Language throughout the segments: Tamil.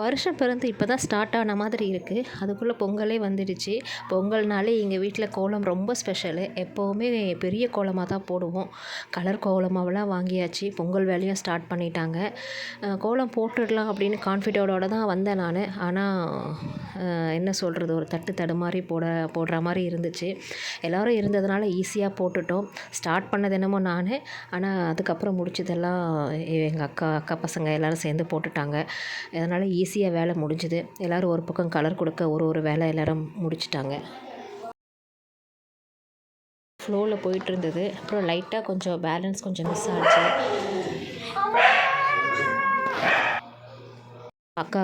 வருஷம் பிறந்து இப்போ தான் ஸ்டார்ட் ஆன மாதிரி இருக்குது. அதுக்குள்ளே பொங்கலே வந்துடுச்சு. பொங்கல்னாலே எங்கள் வீட்டில் கோலம் ரொம்ப ஸ்பெஷலு. எப்போவுமே பெரிய கோலமாக தான் போடுவோம். கலர் கோலமாவெல்லாம் வாங்கியாச்சு. பொங்கல் வேலையும் ஸ்டார்ட் பண்ணிட்டாங்க. கோலம் போட்டுடலாம் அப்படின்னு கான்ஃபிடென்ட்டோட தான் வந்தேன் நான். ஆனால் என்ன சொல்கிறது, ஒரு தட்டு தடுமாறி போடுற மாதிரி இருந்துச்சு. எல்லோரும் இருந்ததுனால ஈஸியாக போட்டுட்டோம். ஸ்டார்ட் பண்ணது என்னமோ நான், ஆனால் அதுக்கப்புறம் முடிச்சதெல்லாம் எங்கள் அக்கா பசங்க எல்லோரும் சேர்ந்து போட்டுட்டாங்க. அதனால் ஈஸியாக வேலை முடிஞ்சுது. எல்லோரும் ஒரு பக்கம் கலர் கொடுக்க ஒரு வேலை எல்லோரும் முடிச்சிட்டாங்க. ஃப்ளோவில் போயிட்டுருந்தது. அப்புறம் லைட்டாக கொஞ்சம் பேலன்ஸ் கொஞ்சம் மிஸ் ஆச்சு. அக்கா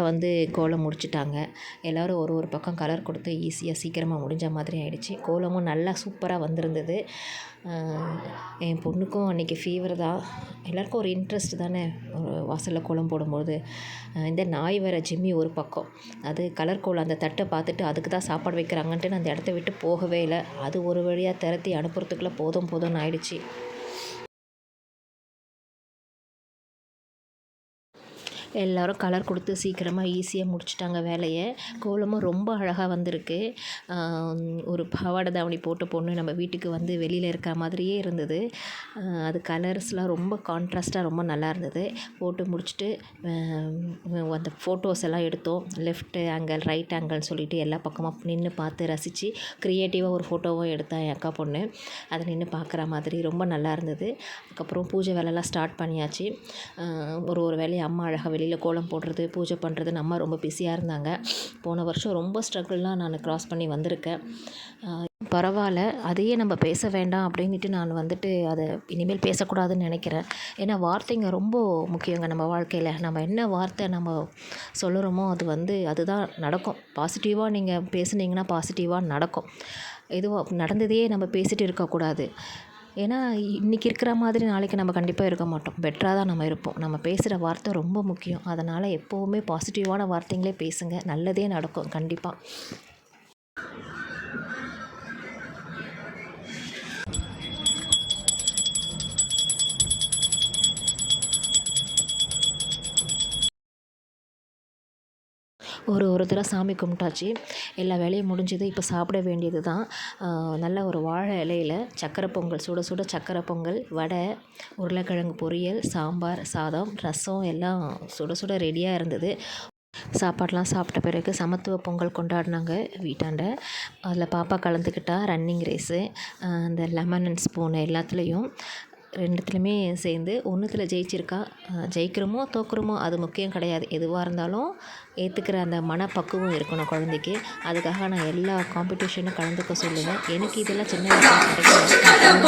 கோலம் முடிச்சிட்டாங்க. எல்லோரும் ஒரு பக்கம் கலர் கொடுத்து ஈஸியாக சீக்கிரமாக முடிஞ்ச மாதிரி ஆயிடுச்சு. கோலமும் நல்லா சூப்பராக வந்திருந்தது. என் பொண்ணுக்கும் அன்றைக்கி ஃபீவர் தான். எல்லாருக்கும் ஒரு இன்ட்ரெஸ்ட் தானே வாசலில் கோலம் போடும்போது. இந்த நாய் வேறு ஜிம்மி ஒரு பக்கம், அது கலர் கோலம் அந்த தட்டை பார்த்துட்டு அதுக்கு தான் சாப்பாடு வைக்கிறாங்கன்ட்டு நான் அந்த இடத்த விட்டு போகவே இல்லை. அது ஒரு வழியாக திரட்டி அனுப்புறதுக்குள்ளே போதும்னு ஆயிடுச்சு. எல்லோரும் கலர் கொடுத்து சீக்கிரமாக ஈஸியாக முடிச்சிட்டாங்க வேலையை. கோலமும் ரொம்ப அழகாக வந்திருக்கு. ஒரு பாவாடை தாவணி போட்ட பொண்ணு நம்ம வீட்டுக்கு வெளியில் இருக்கிற மாதிரியே இருந்தது. அது கலர்ஸ்லாம் ரொம்ப கான்ட்ராஸ்ட்டாக ரொம்ப நல்லா இருந்தது. போட்டு முடிச்சுட்டு அந்த ஃபோட்டோஸ் எல்லாம் எடுத்தோம். லெஃப்ட் ஆங்கிள் ரைட் ஆங்கிள்னு சொல்லிட்டு எல்லா பக்கமாக நின்று பார்த்து ரசித்து க்ரியேட்டிவாக ஒரு ஃபோட்டோவும் எடுத்தேன் என் அக்கா பொண்ணு. அதை நின்று பார்க்குற மாதிரி ரொம்ப நல்லா இருந்தது. அதுக்கப்புறம் பூஜை வேலைலாம் ஸ்டார்ட் பண்ணியாச்சு. ஒரு வேலையை அம்மா அழகாக வெளியில் கோலம் போடுறது, பூஜை பண்ணுறதுன்னு அம்மா ரொம்ப பிஸியாக இருந்தாங்க. போன வருஷம் ரொம்ப ஸ்ட்ரகிள்லாம் நான் க்ராஸ் பண்ணி வந்திருக்கேன். பரவாயில்ல, அதையே நம்ம பேச வேண்டாம் அப்படின்ட்டு நான் அதை இனிமேல் பேசக்கூடாதுன்னு நினைக்கிறேன். ஏன்னா வார்த்தைங்க ரொம்ப முக்கியங்க நம்ம வாழ்க்கையில். நம்ம என்ன வார்த்தை நம்ம சொல்லுறோமோ அதுதான் நடக்கும். பாசிட்டிவாக நீங்கள் பேசுனீங்கன்னா பாசிட்டிவாக நடக்கும். எதுவாக நடந்ததையே நம்ம பேசிகிட்டு இருக்கக்கூடாது. ஏன்னா இன்றைக்கி இருக்கிற மாதிரி நாளைக்கு நம்ம கண்டிப்பாக இருக்க மாட்டோம். பெட்டராக தான் நம்ம இருப்போம். நம்ம பேசுகிற வார்த்தை ரொம்ப முக்கியம். அதனால் எப்போவுமே பாசிட்டிவான வார்த்தைங்களே பேசுங்க. நல்லதே நடக்கும் கண்டிப்பாக. ஒரு தடவை சாமி கும்பிட்டாச்சு. எல்லா வேலையும் முடிஞ்சது. இப்போ சாப்பிட வேண்டியது தான். நல்ல ஒரு வாழை இலையில் சக்கரை பொங்கல், சுட சுட சக்கரை பொங்கல், வடை, உருளைக்கிழங்கு பொரியல், சாம்பார், சாதம், ரசம் எல்லாம் சுட சுட ரெடியாக இருந்தது. சாப்பாடெலாம் சாப்பிட்ட பிறகு சமத்துவ பொங்கல் கொண்டாடினாங்க வீட்டாண்ட. அதில் பாப்பா கலந்துக்கிட்டா. ரன்னிங் ரேஸு, அந்த லெமன் அண்ட் ஸ்பூன் எல்லாத்துலேயும் 2த்துலையுமே சேர்ந்து ஒன்றுத்தில் ஜெயிச்சிருக்கா. ஜெயிக்கிறோமோ தோக்குறோமோ அது முக்கியம் கிடையாது. எதுவாக இருந்தாலும் ஏற்றுக்கிற அந்த மனப்பக்குவம் இருக்கணும் குழந்தைக்கு. அதுக்காக நான் எல்லா காம்படிஷனும் கலந்துக்க சொல்லுவேன். எனக்கு இதெல்லாம் சின்ன வயசில்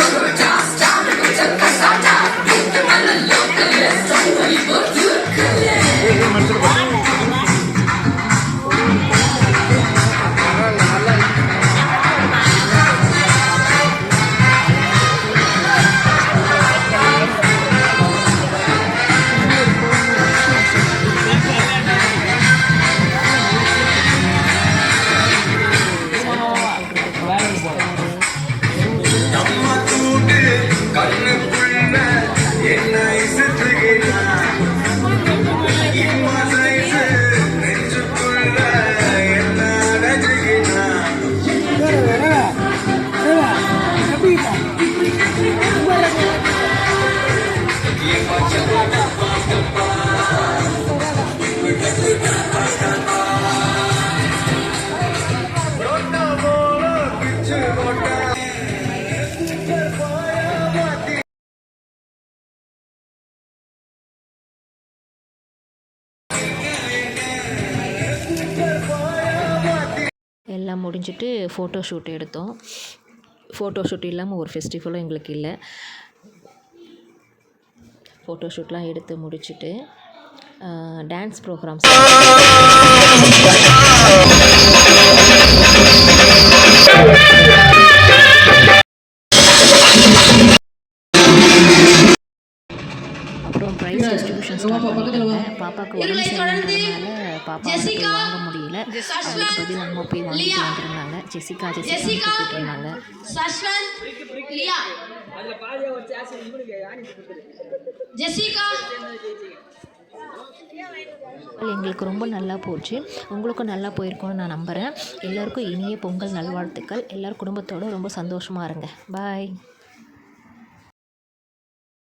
எல்லாம் முடிஞ்சிட்டு ஃபோட்டோ ஷூட் எடுத்தோம். ஃபோட்டோ ஷூட் இல்லாமல் ஒரு ஃபெஸ்டிவலும் எங்களுக்கு இல்லை. ஃபோட்டோ ஷூட்லாம் எடுத்து முடிச்சுட்டு டான்ஸ் ப்ரோக்ராம்ஸ் அப்புறம் ப்ரைஸ் டிஸ்ட்ரிபியூஷன் ஸ்டார்ட் பண்ணிட்டாங்க. பாப்பாவுக்கு உடம்பு சரியில்லைன்றதுனால பாப்பா போய் வாங்க முடியல. அதுக்கு பதில் அம்மா போய் வாங்கிட்டு வந்துருந்தாங்க. ஜெசிகா கூப்பிட்டு இருந்தாங்க. ஜெசிகா எங்களுக்கு ரொம்ப நல்லா போச்சு. உங்களுக்கும் நல்லா போயிருக்கும்னு நான் நம்புகிறேன். எல்லோருக்கும் இனிய பொங்கல் நல்வாழ்த்துக்கள். எல்லோரும் குடும்பத்தோடு ரொம்ப சந்தோஷமாக இருங்க. பாய்.